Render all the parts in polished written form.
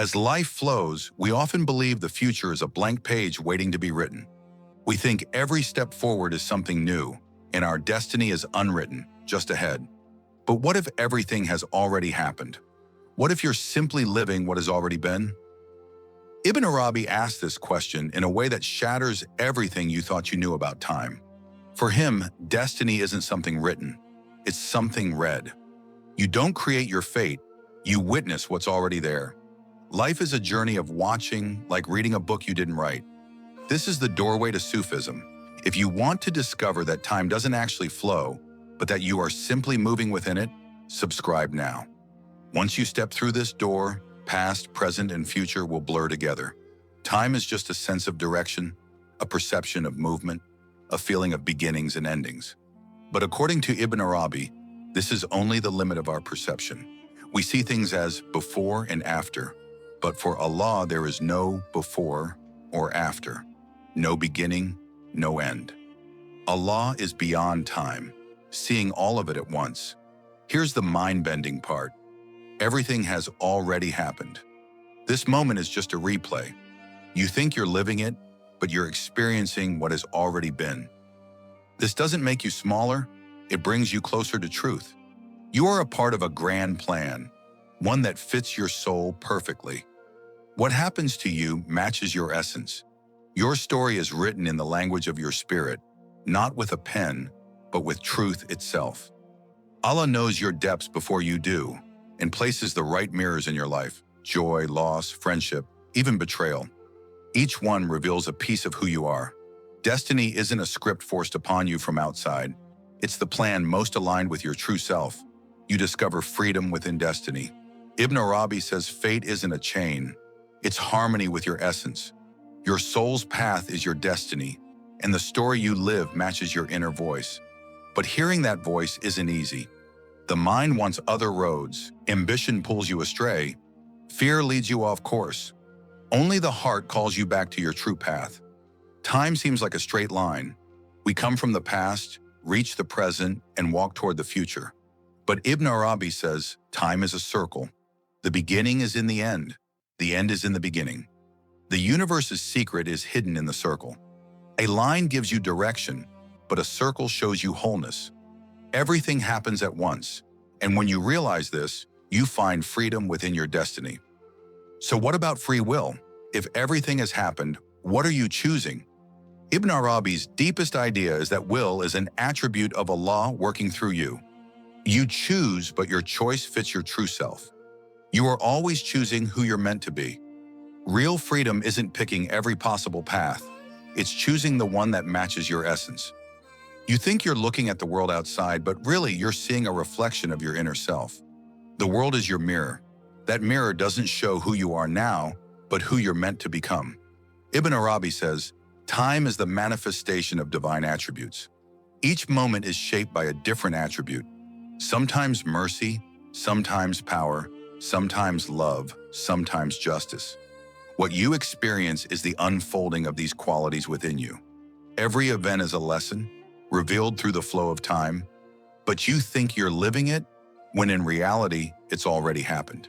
As life flows, we often believe the future is a blank page waiting to be written. We think every step forward is something new, and our destiny is unwritten, just ahead. But what if everything has already happened? What if you're simply living what has already been? Ibn Arabi asked this question in a way that shatters everything you thought you knew about time. For him, destiny isn't something written, it's something read. You don't create your fate, you witness what's already there. Life is a journey of watching, like reading a book you didn't write. This is the doorway to Sufism. If you want to discover that time doesn't actually flow, but that you are simply moving within it, subscribe now. Once you step through this door, past, present, and future will blur together. Time is just a sense of direction, a perception of movement, a feeling of beginnings and endings. But according to Ibn Arabi, this is only the limit of our perception. We see things as before and after, but for Allah there is no before or after, no beginning, no end. Allah is beyond time, seeing all of it at once. Here's the mind-bending part. Everything has already happened. This moment is just a replay. You think you're living it, but you're experiencing what has already been. This doesn't make you smaller, it brings you closer to truth. You are a part of a grand plan, one that fits your soul perfectly. What happens to you matches your essence. Your story is written in the language of your spirit, not with a pen, but with truth itself. Allah knows your depths before you do, and places the right mirrors in your life: joy, loss, friendship, even betrayal. Each one reveals a piece of who you are. Destiny isn't a script forced upon you from outside. It's the plan most aligned with your true self. You discover freedom within destiny. Ibn Arabi says fate isn't a chain. It's harmony with your essence. Your soul's path is your destiny, and the story you live matches your inner voice. But hearing that voice isn't easy. The mind wants other roads, ambition pulls you astray, fear leads you off course. Only the heart calls you back to your true path. Time seems like a straight line. We come from the past, reach the present, and walk toward the future. But Ibn Arabi says time is a circle. The beginning is in the end is in the beginning. The universe's secret is hidden in the circle. A line gives you direction, but a circle shows you wholeness. Everything happens at once, and when you realize this, you find freedom within your destiny. So what about free will? If everything has happened, what are you choosing? Ibn Arabi's deepest idea is that will is an attribute of Allah working through you. You choose, but your choice fits your true self. You are always choosing who you're meant to be. Real freedom isn't picking every possible path. It's choosing the one that matches your essence. You think you're looking at the world outside, but really you're seeing a reflection of your inner self. The world is your mirror. That mirror doesn't show who you are now, but who you're meant to become. Ibn Arabi says, time is the manifestation of divine attributes. Each moment is shaped by a different attribute. Sometimes mercy, sometimes power, sometimes love, sometimes justice. What you experience is the unfolding of these qualities within you. Every event is a lesson, revealed through the flow of time, but you think you're living it when in reality, it's already happened.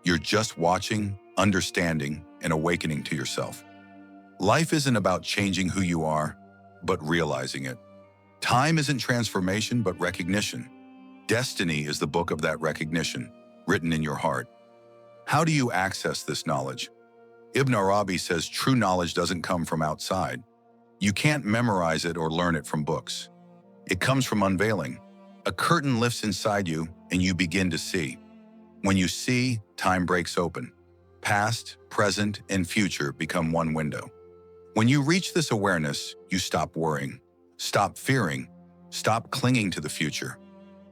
You're just watching, understanding, and awakening to yourself. Life isn't about changing who you are, but realizing it. Time isn't transformation, but recognition. Destiny is the book of that recognition, written in your heart. How do you access this knowledge? Ibn Arabi says true knowledge doesn't come from outside. You can't memorize it or learn it from books. It comes from unveiling. A curtain lifts inside you and you begin to see. When you see, time breaks open. Past, present, and future become one window. When you reach this awareness, you stop worrying, stop fearing, stop clinging to the future.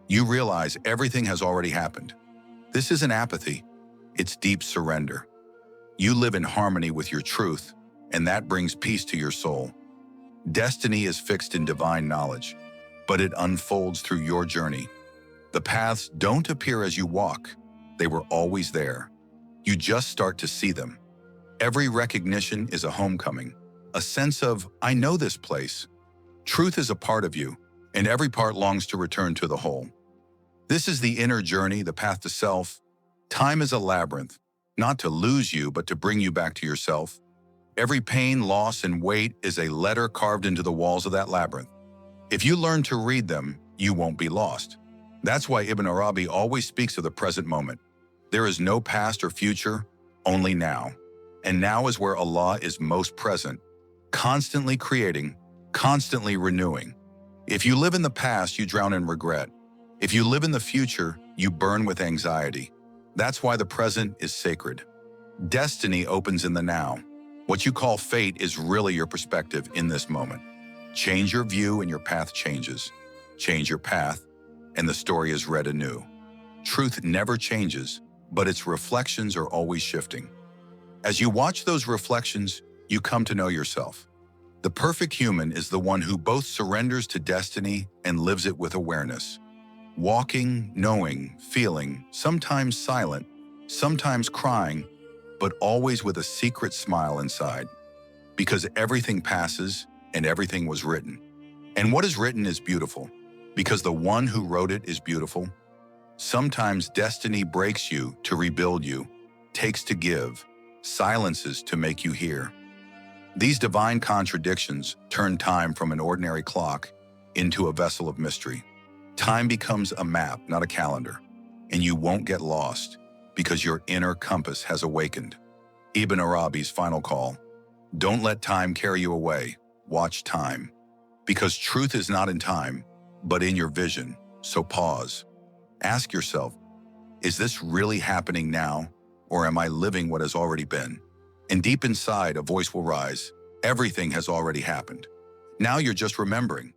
You realize everything has already happened. This isn't apathy, it's deep surrender. You live in harmony with your truth, and that brings peace to your soul. Destiny is fixed in divine knowledge, but it unfolds through your journey. The paths don't appear as you walk. They were always there. You just start to see them. Every recognition is a homecoming, a sense of, I know this place. Truth is a part of you, and every part longs to return to the whole. This is the inner journey, the path to self. Time is a labyrinth. not to lose you, but to bring you back to yourself. Every pain, loss, and weight is a letter carved into the walls of that labyrinth. If you learn to read them, you won't be lost. That's why Ibn Arabi always speaks of the present moment. There is no past or future, only now. And now is where Allah is most present, constantly creating, constantly renewing. If you live in the past, you drown in regret. If you live in the future, you burn with anxiety. That's why the present is sacred. Destiny opens in the now. What you call fate is really your perspective in this moment. Change your view and your path changes. Change your path, and the story is read anew. Truth never changes, but its reflections are always shifting. As you watch those reflections, you come to know yourself. The perfect human is the one who both surrenders to destiny and lives it with awareness. Walking, knowing, feeling, sometimes silent, sometimes crying, but always with a secret smile inside. Because everything passes and everything was written. And what is written is beautiful, because the one who wrote it is beautiful. Sometimes destiny breaks you to rebuild you, takes to give, silences to make you hear. These divine contradictions turn time from an ordinary clock into a vessel of mystery. Time becomes a map, not a calendar, and you won't get lost because your inner compass has awakened. Ibn Arabi's final call: don't let time carry you away, watch time. Because truth is not in time, but in your vision, so pause. Ask yourself, is this really happening now, or am I living what has already been? And deep inside, a voice will rise. Everything has already happened. Now you're just remembering.